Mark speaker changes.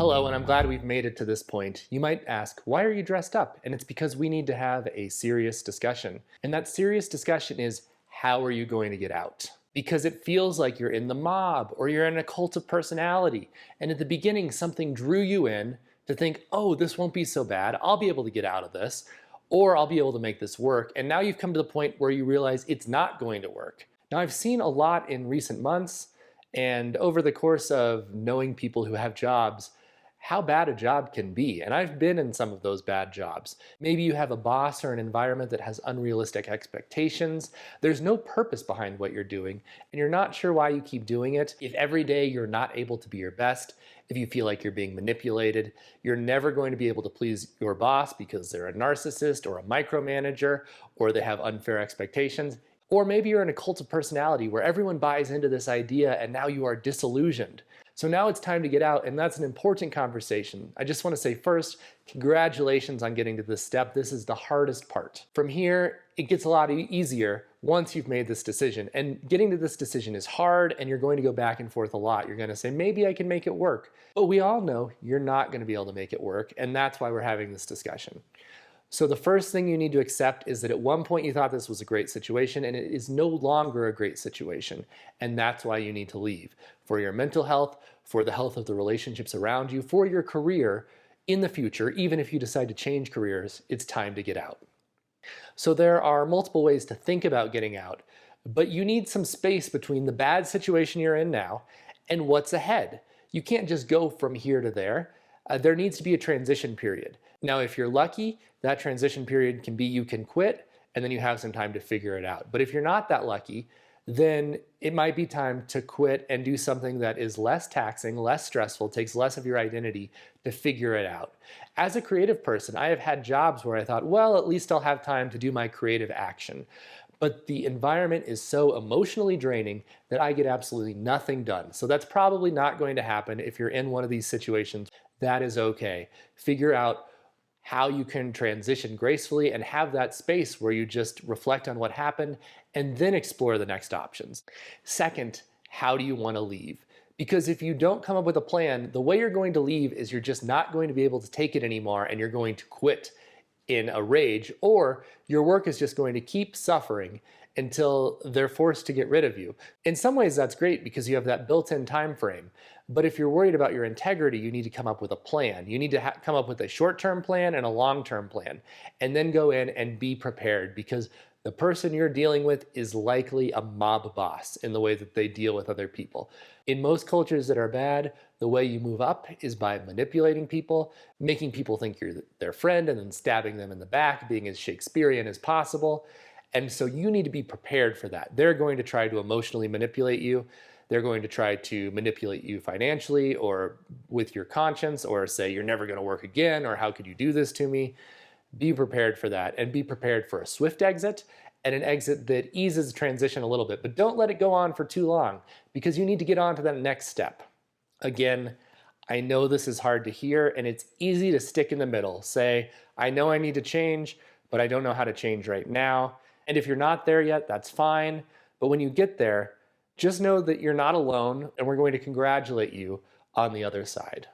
Speaker 1: Hello, and I'm glad we've made it to this point. You might ask, why are you dressed up? And it's because we need to have a serious discussion. And that serious discussion is, how are you going to get out? Because it feels like you're in the mob or you're in a cult of personality. And at the beginning, something drew you in to think, oh, this won't be so bad. I'll be able to get out of this, or I'll be able to make this work. And now you've come to the point where you realize it's not going to work. Now, I've seen a lot in recent months and over the course of knowing people who have jobs, how bad a job can be. And I've been in some of those bad jobs. Maybe you have a boss or an environment that has unrealistic expectations. There's no purpose behind what you're doing, and you're not sure why you keep doing it. If every day you're not able to be your best, if you feel like you're being manipulated, you're never going to be able to please your boss because they're a narcissist or a micromanager, or they have unfair expectations. Or maybe you're in a cult of personality where everyone buys into this idea and now you are disillusioned. So now it's time to get out, and that's an important conversation. I just want to say first, congratulations on getting to this step. This is the hardest part. From here, it gets a lot easier once you've made this decision. And getting to this decision is hard, and you're going to go back and forth a lot. You're going to say, maybe I can make it work. But we all know you're not going to be able to make it work, and that's why we're having this discussion. So the first thing you need to accept is that at one point you thought this was a great situation, and it is no longer a great situation. And that's why you need to leave. For your mental health, for the health of the relationships around you, for your career in the future, even if you decide to change careers, it's time to get out. So there are multiple ways to think about getting out, but you need some space between the bad situation you're in now and what's ahead. You can't just go from here to there. There needs to be a transition period. Now, if you're lucky, that transition period can be you can quit and then you have some time to figure it out. But if you're not that lucky, then it might be time to quit and do something that is less taxing, less stressful, takes less of your identity to figure it out. As a creative person, I have had jobs where I thought, well, at least I'll have time to do my creative action. But the environment is so emotionally draining that I get absolutely nothing done. So that's probably not going to happen if you're in one of these situations. That is okay. Figure out how you can transition gracefully and have that space where you just reflect on what happened and then explore the next options. Second, how do you want to leave? Because if you don't come up with a plan, the way you're going to leave is you're just not going to be able to take it anymore and you're going to quit in a rage, or your work is just going to keep suffering until they're forced to get rid of you. In some ways that's great because you have that built-in time frame. But if you're worried about your integrity, you need to come up with a plan. You need to come up with a short-term plan and a long-term plan, and then go in and be prepared, because the person you're dealing with is likely a mob boss in the way that they deal with other people. In most cultures that are bad, the way you move up is by manipulating people, making people think you're their friend, and then stabbing them in the back, being as Shakespearean as possible. And so you need to be prepared for that. They're going to try to emotionally manipulate you. They're going to try to manipulate you financially or with your conscience, or say you're never going to work again, or how could you do this to me? Be prepared for that, and be prepared for a swift exit and an exit that eases transition a little bit. But don't let it go on for too long, because you need to get on to that next step. Again, I know this is hard to hear, and it's easy to stick in the middle. Say, I know I need to change, but I don't know how to change right now. And if you're not there yet, that's fine. But when you get there, just know that you're not alone, and we're going to congratulate you on the other side.